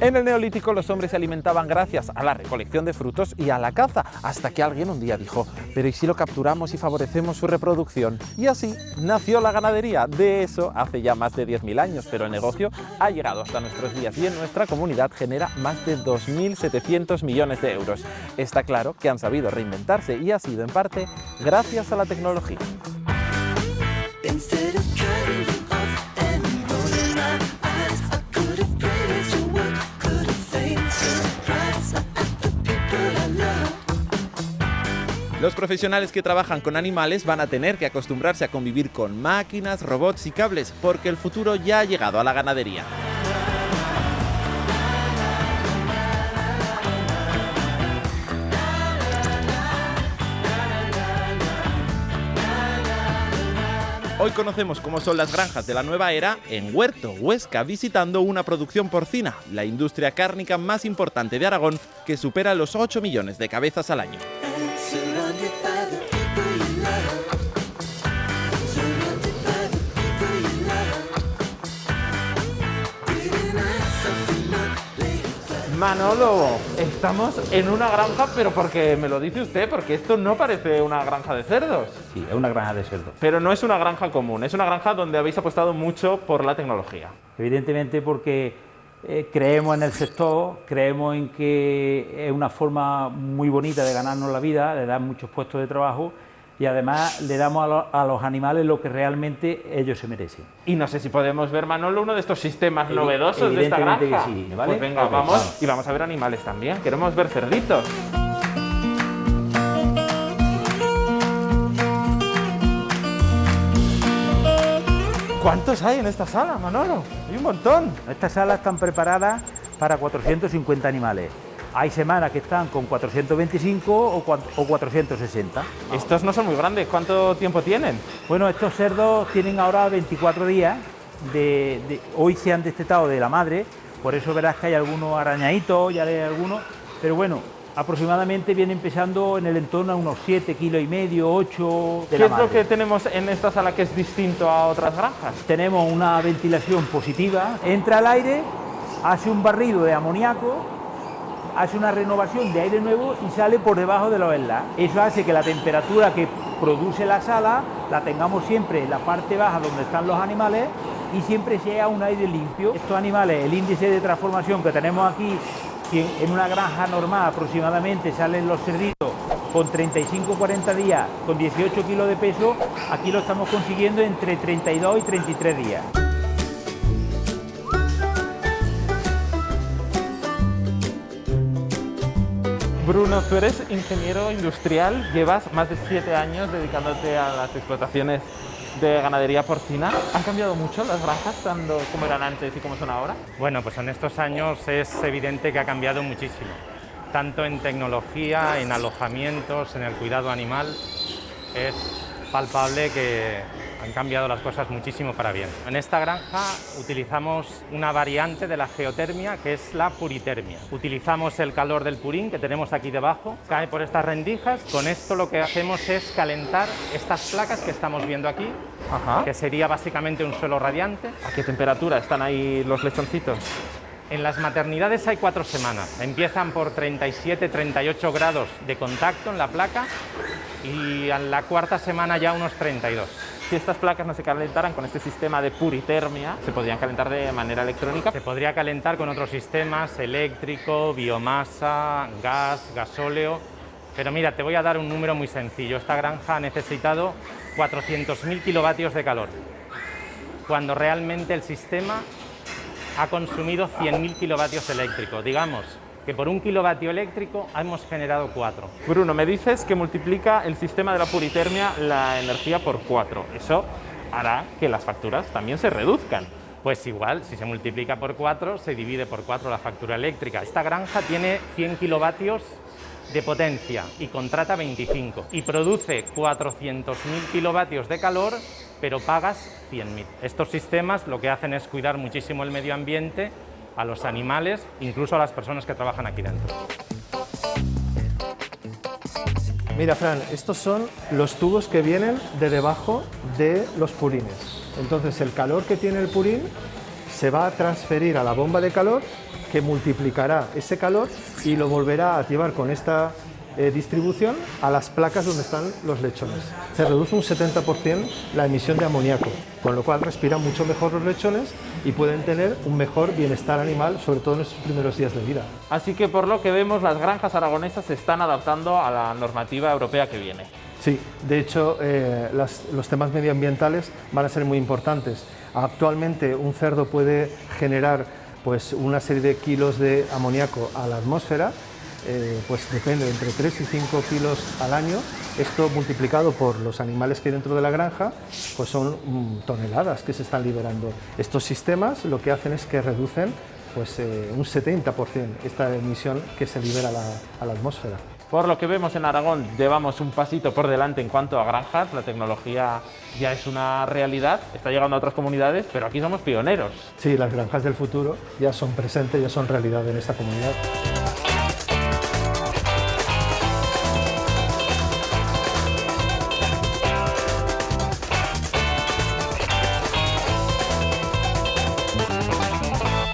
En el Neolítico los hombres se alimentaban gracias a la recolección de frutos y a la caza, hasta que alguien un día dijo: pero ¿y si lo capturamos y favorecemos su reproducción? Y así nació la ganadería. De eso hace ya más de 10.000 años, pero el negocio ha llegado hasta nuestros días y en nuestra comunidad genera más de 2.700 millones de euros. Está claro que han sabido reinventarse y ha sido en parte gracias a la tecnología. Los profesionales que trabajan con animales van a tener que acostumbrarse a convivir con máquinas, robots y cables, porque el futuro ya ha llegado a la ganadería. Hoy conocemos cómo son las granjas de la nueva era en Huerto, Huesca, visitando una producción porcina, la industria cárnica más importante de Aragón, que supera los 8 millones de cabezas al año. Manolo, estamos en una granja, pero porque me lo dice usted, porque esto no parece una granja de cerdos. Sí, es una granja de cerdos. Pero no es una granja común, es una granja donde habéis apostado mucho por la tecnología. Evidentemente porque creemos en el sector, creemos en que es una forma muy bonita de ganarnos la vida, le dan muchos puestos de trabajo y además le damos a los animales lo que realmente ellos se merecen. Y no sé si podemos ver, Manolo, uno de estos sistemas novedosos de esta granja. Que sí, ¿vale? Pues venga, vamos y vamos a ver animales también. Queremos ver cerditos. ¿Cuántos hay en esta sala, Manolo? Hay un montón. Estas salas están preparadas para 450 animales. Hay semanas que están con 425 o 460. Estos no son muy grandes. ¿Cuánto tiempo tienen? Bueno, estos cerdos tienen ahora 24 días. Hoy se han destetado de la madre, por eso verás que hay algunos arañaditos, ya hay algunos, pero bueno, aproximadamente viene empezando en el entorno a unos 7,5 kilos, 8 de la madre. ¿Qué es lo que tenemos en esta sala que es distinto a otras granjas? Tenemos una ventilación positiva, entra el aire, hace un barrido de amoníaco, hace una renovación de aire nuevo y sale por debajo de los ESLA. Eso hace que la temperatura que produce la sala la tengamos siempre en la parte baja donde están los animales y siempre sea un aire limpio. Estos animales, el índice de transformación que tenemos aquí, que en una granja normal aproximadamente salen los cerditos con 35-40 días, con 18 kilos de peso, aquí lo estamos consiguiendo entre 32 y 33 días. Bruno, tú eres ingeniero industrial, llevas más de 7 años dedicándote a las explotaciones de ganadería porcina. ¿Han cambiado mucho las granjas, tanto como eran antes y como son ahora? Bueno, pues en estos años es evidente que ha cambiado muchísimo, tanto en tecnología, en alojamientos, en el cuidado animal. Es palpable que han cambiado las cosas muchísimo para bien. En esta granja utilizamos una variante de la geotermia que es la puritermia. Utilizamos el calor del purín que tenemos aquí debajo, cae por estas rendijas. Con esto lo que hacemos es calentar estas placas que estamos viendo aquí, que sería básicamente un suelo radiante. ¿A qué temperatura están ahí los lechoncitos? En las maternidades hay 4 semanas. Empiezan por 37-38 grados de contacto en la placa y en la 4ª semana ya unos 32. Si estas placas no se calentaran con este sistema de puritermia, ¿se podrían calentar de manera electrónica? Se podría calentar con otros sistemas, eléctrico, biomasa, gas, gasóleo. Pero mira, te voy a dar un número muy sencillo. Esta granja ha necesitado 400.000 kilovatios de calor, cuando realmente el sistema ha consumido 100.000 kilovatios eléctricos. Digamos que por 1 kilovatio eléctrico hemos generado 4. Bruno, me dices que multiplica el sistema de la puritermia la energía por 4. Eso hará que las facturas también se reduzcan. Pues igual, si se multiplica por 4, se divide por 4 la factura eléctrica. Esta granja tiene 100 kilovatios de potencia y contrata 25 y produce 400.000 kilovatios de calor, pero pagas 100.000. Estos sistemas lo que hacen es cuidar muchísimo el medio ambiente, a los animales, incluso a las personas que trabajan aquí dentro. Mira, Fran, estos son los tubos que vienen de debajo de los purines. Entonces, el calor que tiene el purín se va a transferir a la bomba de calor, que multiplicará ese calor y lo volverá a activar con esta distribución a las placas donde están los lechones. Se reduce un 70% la emisión de amoníaco, con lo cual respiran mucho mejor los lechones y pueden tener un mejor bienestar animal, sobre todo en estos primeros días de vida. Así que por lo que vemos, las granjas aragonesas se están adaptando a la normativa europea que viene. Sí, de hecho los temas medioambientales van a ser muy importantes. Actualmente un cerdo puede generar pues, una serie de kilos de amoníaco a la atmósfera, pues depende, entre 3 y 5 kilos al año. Esto multiplicado por los animales que hay dentro de la granja, pues son toneladas que se están liberando. Estos sistemas lo que hacen es que reducen pues, un 70% esta emisión que se libera a la atmósfera. Por lo que vemos en Aragón, llevamos un pasito por delante en cuanto a granjas. La tecnología ya es una realidad, está llegando a otras comunidades, pero aquí somos pioneros. Sí, las granjas del futuro ya son presentes, ya son realidad en esta comunidad.